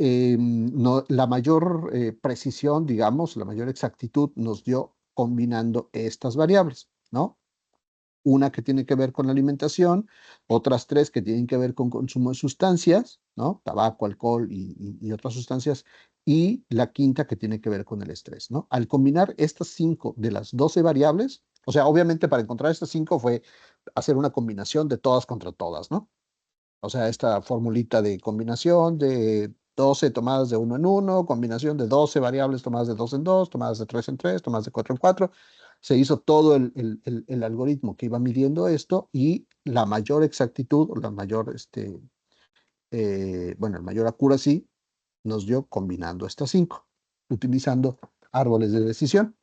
la mayor precisión, digamos, la mayor exactitud nos dio combinando estas variables, ¿no? Una que tiene que ver con la alimentación, otras tres que tienen que ver con consumo de sustancias, ¿no? Tabaco, alcohol y otras sustancias, y la quinta que tiene que ver con el estrés, ¿no? Al combinar estas 5 de las 12 variables, o sea, obviamente para encontrar estas 5 fue hacer una combinación de todas contra todas, ¿no? O sea, esta formulita de combinación de 12 tomadas de uno en uno, combinación de 12 variables tomadas de 2 en 2, tomadas de 3 en 3, tomadas de 4 en 4. Se hizo todo el algoritmo que iba midiendo esto y la mayor exactitud, o la mayor, bueno, el mayor accuracy nos dio combinando estas 5, utilizando árboles de decisión,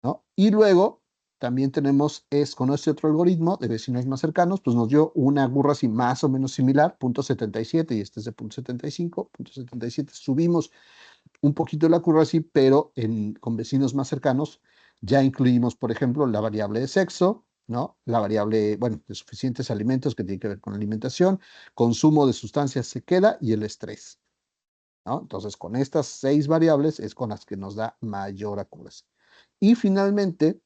¿no? Y luego también tenemos, con este otro algoritmo de vecinos más cercanos, pues nos dio una curva así más o menos similar, 0.77, y este es de 0.75, 0.77. Subimos un poquito la curva así, pero con vecinos más cercanos ya incluimos, por ejemplo, la variable de sexo, ¿no? La variable, bueno, de suficientes alimentos, que tiene que ver con alimentación, consumo de sustancias se queda, y el estrés, ¿no? Entonces, con estas 6 variables es con las que nos da mayor accuracy. Y finalmente,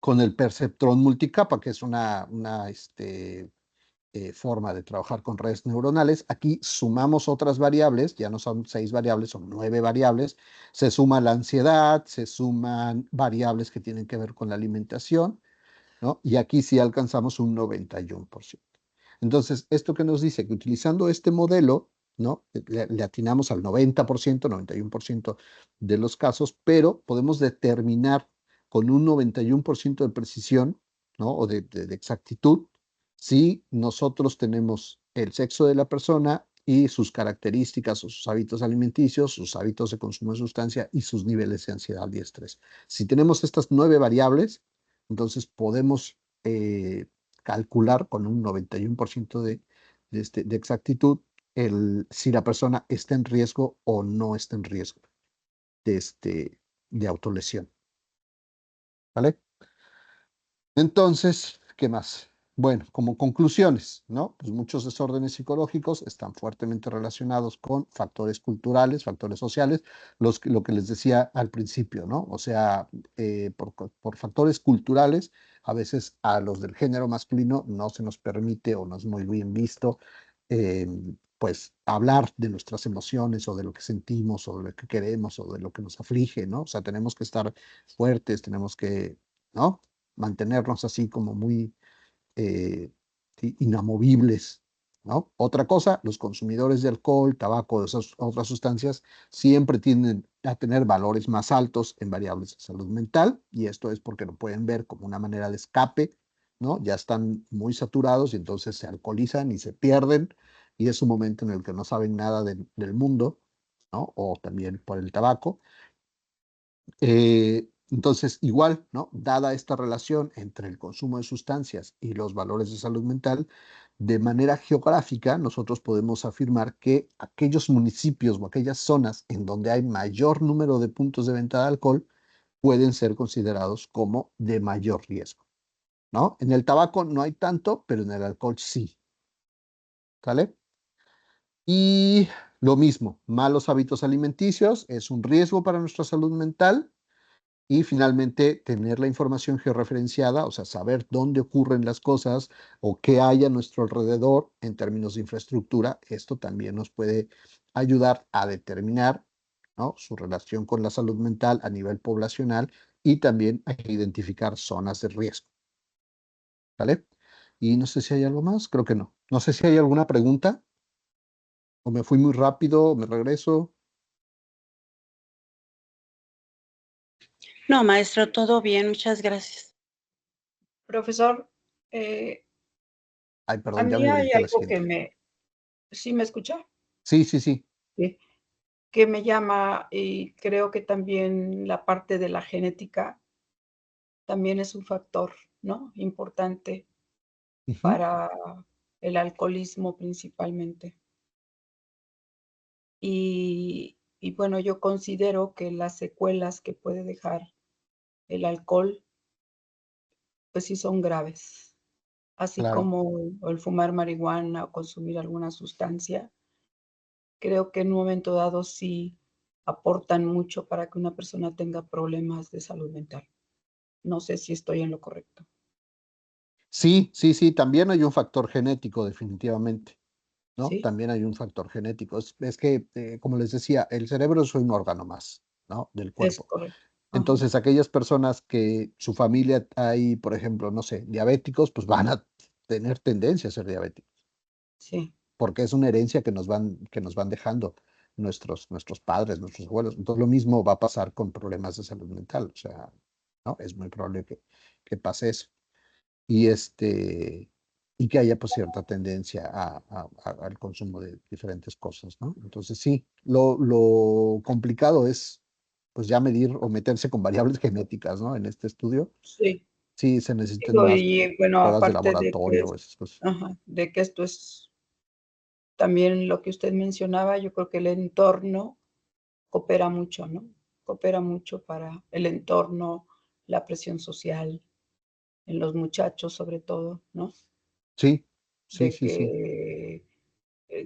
con el perceptrón multicapa, que es una forma de trabajar con redes neuronales. Aquí sumamos otras variables, ya no son 6 variables, son 9 variables. Se suma la ansiedad, se suman variables que tienen que ver con la alimentación, ¿no? Y aquí sí alcanzamos un 91%. Entonces, esto que nos dice que utilizando este modelo, ¿no? Le atinamos al 90%, 91% de los casos, pero podemos determinar con un 91% de precisión, ¿no? O de exactitud, si nosotros tenemos el sexo de la persona y sus características o sus hábitos alimenticios, sus hábitos de consumo de sustancia y sus niveles de ansiedad y estrés. Si tenemos estas 9 variables, entonces podemos calcular con un 91% de exactitud si la persona está en riesgo o no está en riesgo de autolesión. ¿Vale? Entonces, ¿qué más? Bueno, como conclusiones, ¿no? Pues muchos desórdenes psicológicos están fuertemente relacionados con factores culturales, factores sociales, lo que les decía al principio, ¿no? O sea, por factores culturales, a veces a los del género masculino no se nos permite o no es muy bien visto, eh, pues, hablar de nuestras emociones o de lo que sentimos o de lo que queremos o de lo que nos aflige, ¿no? O sea, tenemos que estar fuertes, tenemos que, ¿no? Mantenernos así como muy inamovibles, ¿no? Otra cosa, los consumidores de alcohol, tabaco, de esas otras sustancias, siempre tienden a tener valores más altos en variables de salud mental, y esto es porque lo pueden ver como una manera de escape, ¿no? Ya están muy saturados y entonces se alcoholizan y se pierden, y es un momento en el que no saben nada del mundo, ¿no? O también por el tabaco. Entonces, igual, ¿no? Dada esta relación entre el consumo de sustancias y los valores de salud mental, de manera geográfica, nosotros podemos afirmar que aquellos municipios o aquellas zonas en donde hay mayor número de puntos de venta de alcohol pueden ser considerados como de mayor riesgo, ¿no? En el tabaco no hay tanto, pero en el alcohol sí, ¿sale? Y lo mismo, malos hábitos alimenticios es un riesgo para nuestra salud mental. Y finalmente, tener la información georreferenciada, o sea, saber dónde ocurren las cosas o qué hay a nuestro alrededor en términos de infraestructura. Esto también nos puede ayudar a determinar, ¿no? Su relación con la salud mental a nivel poblacional, y también a identificar zonas de riesgo. ¿Vale? Y no sé si hay algo más, creo que no. No sé si hay alguna pregunta, o me fui muy rápido, o me regreso. No, maestro, todo bien, muchas gracias. Profesor, Ay, a perdón, ya mí me hay brinqué a la algo que siguiente. ¿sí me escucha? Sí, sí, sí, Sí, que me llama, y creo que también la parte de la genética también es un factor, ¿no? Importante ujú, para el alcoholismo principalmente. Y bueno, yo considero que las secuelas que puede dejar el alcohol, pues sí son graves, así claro. como el fumar marihuana o consumir alguna sustancia. Creo que en un momento dado sí aportan mucho para que una persona tenga problemas de salud mental. No sé si estoy en lo correcto. Sí, sí, sí, también hay un factor genético, definitivamente, ¿no? ¿Sí? También hay un factor genético. Es que, como les decía, el cerebro es un órgano más, ¿no? Del Es cuerpo. correcto. Ajá. Entonces, aquellas personas que su familia hay, por ejemplo, no sé, diabéticos, pues van a tener tendencia a ser diabéticos, Sí, porque es una herencia que nos van dejando nuestros padres, nuestros abuelos. Entonces, lo mismo va a pasar con problemas de salud mental. O sea, ¿no? Es muy probable que pase eso. Y y que haya pues cierta tendencia al consumo de diferentes cosas, ¿no? Entonces sí, lo complicado es pues ya medir o meterse con variables genéticas, ¿no? En este estudio, Sí, sí se necesitan digo, más y bueno, pruebas de aparte de que laboratorio, esas cosas. ajá, de que esto es también lo que usted mencionaba, yo creo que el entorno coopera mucho, ¿no? Coopera mucho para el entorno, la presión social en los muchachos, sobre todo, ¿no? Sí, sí, De sí, sí, que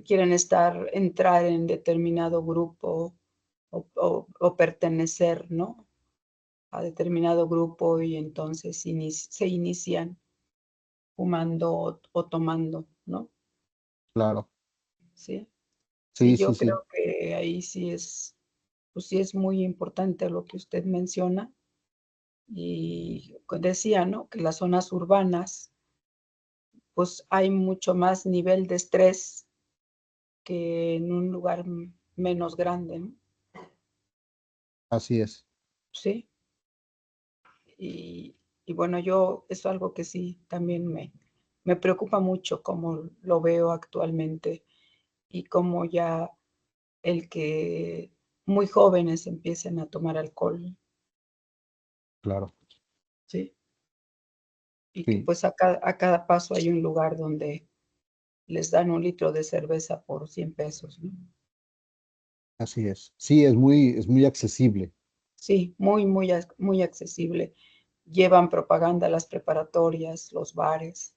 quieren entrar en determinado grupo o pertenecer, ¿no? A determinado grupo y entonces se inician fumando o tomando, ¿no? claro. Sí, sí, Sí, sí, yo sí, creo que ahí sí es, pues sí es muy importante lo que usted menciona y decía, ¿no? Que las zonas urbanas, pues hay mucho más nivel de estrés que en un lugar menos grande, ¿no? así es. Sí, y, y bueno, yo es algo que sí también me preocupa mucho como lo veo actualmente y como ya el que muy jóvenes empiecen a tomar alcohol, Claro, ¿sí? Y que sí, pues a cada paso hay un lugar donde les dan un litro de cerveza por 100 pesos, ¿no? así es. Sí, es muy accesible. Sí, muy, muy, muy accesible. Llevan propaganda a las preparatorias, los bares.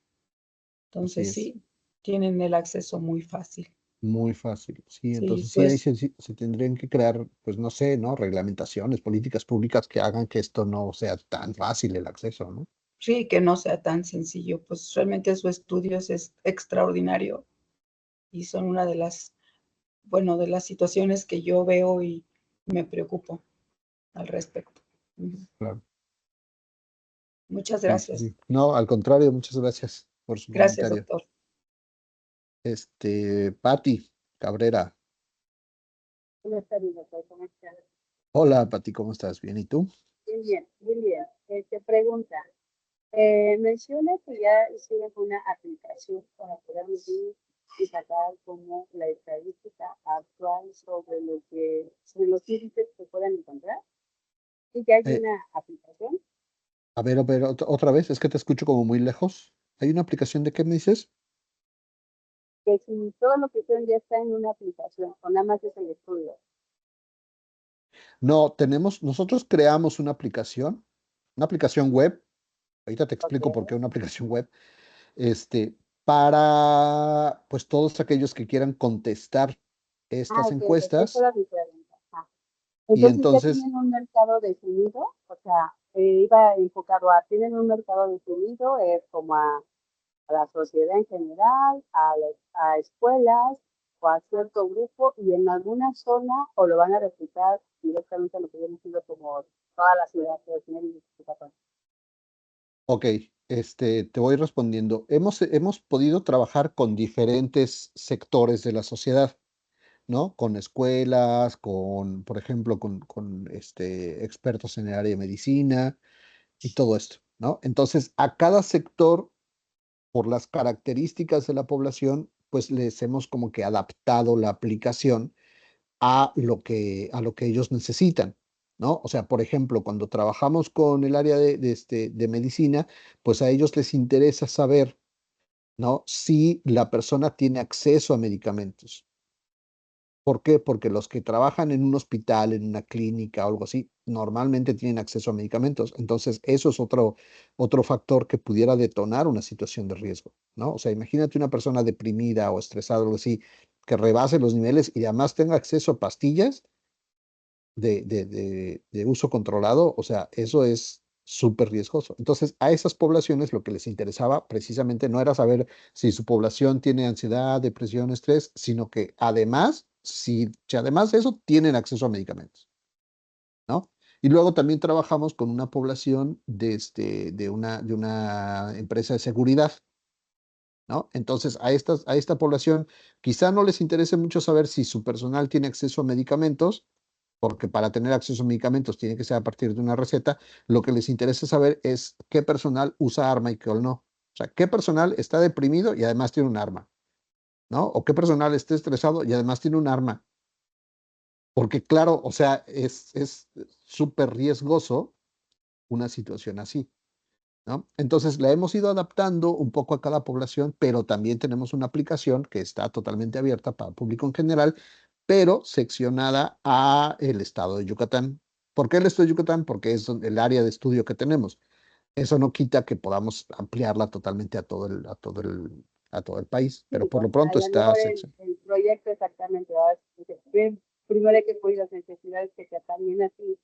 Así Entonces es. sí, tienen el acceso muy fácil. Muy fácil. Sí, Sí, entonces sí sí, ahí es, se tendrían que crear, pues no sé, ¿no? Reglamentaciones, políticas públicas que hagan que esto no sea tan fácil el acceso, ¿no? sí, que no sea tan sencillo. Pues realmente su estudio es extraordinario y son una de las, bueno, de las situaciones que yo veo y me preocupo al respecto. Ujú. Claro. Muchas Sí, sí, gracias. sí. No, al contrario, muchas gracias por su Gracias, comentario. doctor. Patti Cabrera. Buenas tardes, doctor. ¿Cómo está? Hola, Patti, ¿cómo estás? ¿Bien? ¿Y tú? Bien, bien, bien, bien. Pregunta, menciona que ya hicieron una aplicación para poder medir y sacar como la estadística actual sobre los índices que puedan encontrar. Y ya hay Eh, una aplicación a ver, otra vez, es que te escucho como muy lejos. ¿Hay una aplicación de qué me dices? que si todo lo que hicieron ya está en una aplicación, o nada más es el estudio. No, nosotros creamos una aplicación web. Ahorita te Ok, explico por qué una aplicación web. este, para pues todos aquellos que quieran contestar estas ok, ok, esa es encuestas la diferencia. Ajá. y Entonces ya entonces, tienen un mercado definido, o sea, iba enfocado a, tienen un mercado definido, como a la sociedad en general, a escuelas o a cierto grupo y en alguna zona o lo van a replicar directamente a lo que viene siendo como toda la ciudad que tiene identificación. ok, te voy respondiendo. Hemos podido trabajar con diferentes sectores de la sociedad, ¿no? Con escuelas, por ejemplo, con expertos en el área de medicina y todo esto, ¿no? Entonces, a cada sector, por las características de la población, pues les hemos como que adaptado la aplicación a lo que ellos necesitan, ¿no? O sea, por ejemplo, cuando trabajamos con el área de medicina, pues a ellos les interesa saber, ¿no? Si la persona tiene acceso a medicamentos. ¿Por qué? Porque los que trabajan en un hospital, en una clínica o algo así, normalmente tienen acceso a medicamentos. Entonces, eso es otro factor que pudiera detonar una situación de riesgo, ¿no? O sea, imagínate una persona deprimida o estresada o algo así, que rebase los niveles y además tenga acceso a pastillas de uso controlado, o sea, eso es súper riesgoso. Entonces, a esas poblaciones lo que les interesaba precisamente no era saber si su población tiene ansiedad, depresión, estrés, sino que además, si además de eso, tienen acceso a medicamentos, ¿no? Y luego también trabajamos con una población de una empresa de seguridad, ¿no? Entonces, a esta población quizá no les interese mucho saber si su personal tiene acceso a medicamentos, porque para tener acceso a medicamentos tiene que ser a partir de una receta. Lo que les interesa saber es qué personal usa arma y qué no. O sea, qué personal está deprimido y además tiene un arma, ¿no? O qué personal está estresado y además tiene un arma. Porque claro, o sea, súper riesgoso una situación así, ¿no? Entonces la hemos ido adaptando un poco a cada población, pero también tenemos una aplicación que está totalmente abierta para el público en general, pero seccionada a el estado de Yucatán. ¿Por qué el estado de Yucatán? Porque es el área de estudio que tenemos. Eso no quita que podamos ampliarla totalmente a todo el país, pero por lo A pronto lo está mejor seccionada. el proyecto exactamente, ¿verdad? Primero hay que cubrir las necesidades que te atañen a ti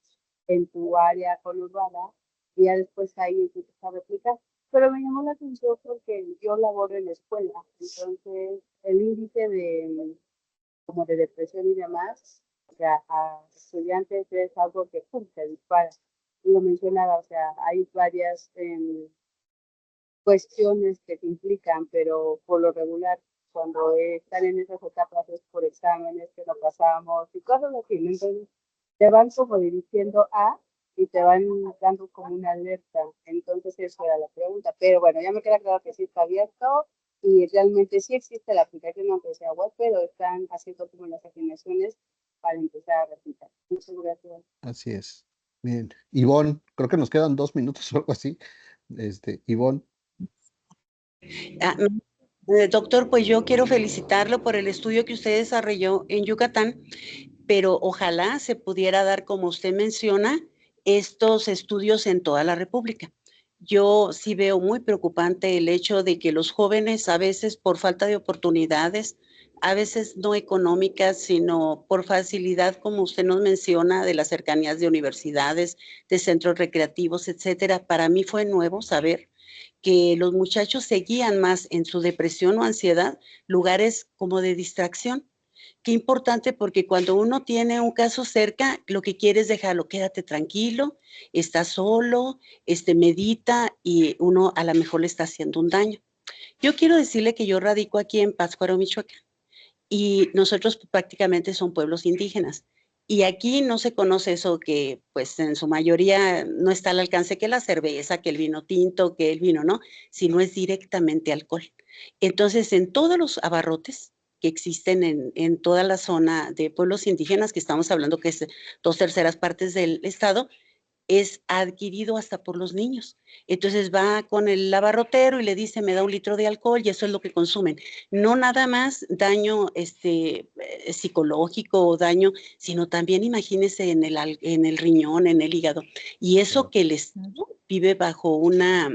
en tu área conurbana y ya después ahí empiezas a replicar. Pero me llamó la atención porque yo laboro en la escuela, entonces el índice de como de depresión y demás, o sea, a estudiantes es algo que pum, se dispara. Y lo mencionaba, o sea, hay varias cuestiones que te implican, pero por lo regular, cuando están en esas etapas es por exámenes que no pasamos y cosas así, ¿no? Entonces, te van como dirigiendo a y te van dando como una alerta. Entonces, eso era la pregunta. Pero bueno, ya me queda claro que sí está abierto y realmente sí existe la aplicación, aunque sea web, pero están haciendo como las asignaciones para empezar a replicar. Muchas gracias. Así es. Bien. Ivonne, creo que nos quedan 2 minutos o algo así. Ivonne. Ah, doctor, pues yo quiero felicitarlo por el estudio que usted desarrolló en Yucatán, pero ojalá se pudiera dar, como usted menciona, estos estudios en toda la República. Yo sí veo muy preocupante el hecho de que los jóvenes a veces por falta de oportunidades, a veces no económicas, sino por facilidad, como usted nos menciona, de las cercanías de universidades, de centros recreativos, etcétera. Para mí fue nuevo saber que los muchachos seguían más en su depresión o ansiedad lugares como de distracción. Qué importante, porque cuando uno tiene un caso cerca, lo que quiere es dejarlo, quédate tranquilo, está solo, medita y uno a lo mejor le está haciendo un daño. Yo quiero decirle que yo radico aquí en Pátzcuaro, Michoacán, y nosotros prácticamente son pueblos indígenas. Y aquí no se conoce eso que, pues, en su mayoría no está al alcance que la cerveza, que el vino tinto, que el vino, ¿no? Sino es directamente alcohol. Entonces, en todos los abarrotes que existen en toda la zona de pueblos indígenas, que estamos hablando que es 2/3 del estado, es adquirido hasta por los niños. Entonces va con el abarrotero y le dice, me da 1 litro de alcohol y eso es lo que consumen. No nada más daño psicológico o daño, sino también imagínese en el riñón, en el hígado. Y eso que el Estado vive bajo una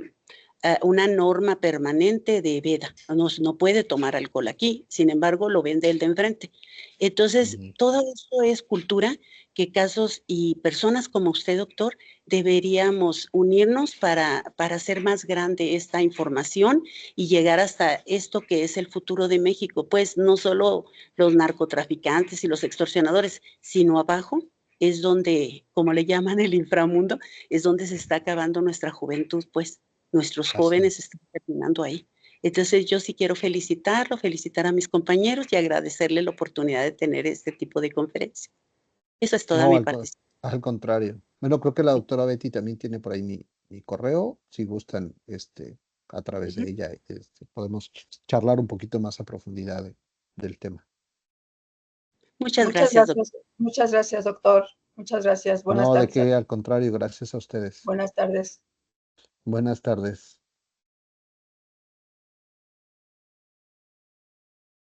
norma permanente de veda. No puede tomar alcohol aquí, sin embargo, lo vende el de enfrente. Entonces, todo eso es cultura que casos y personas como usted, doctor, deberíamos unirnos para hacer más grande esta información y llegar hasta esto que es el futuro de México. Pues no solo los narcotraficantes y los extorsionadores, sino abajo es donde, como le llaman el inframundo, es donde se está acabando nuestra juventud, pues nuestros jóvenes están terminando ahí. Entonces yo sí quiero felicitarlo, felicitar a mis compañeros y agradecerle la oportunidad de tener este tipo de conferencia. Eso es toda No, mi participación. al contrario. Bueno, creo que la doctora Betty también tiene por ahí mi correo. Si gustan, a través de ella, podemos charlar un poquito más a profundidad del tema. Muchas gracias, doctor. Muchas gracias, doctor. Muchas gracias. Buenas No, de tardes. qué, al contrario, gracias a ustedes. Buenas tardes. Buenas tardes.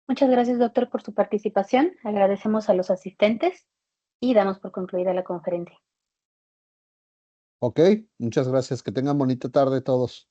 Muchas gracias, doctor, por su participación. Agradecemos a los asistentes y damos por concluida la conferencia. Ok, muchas gracias. Que tengan bonita tarde todos.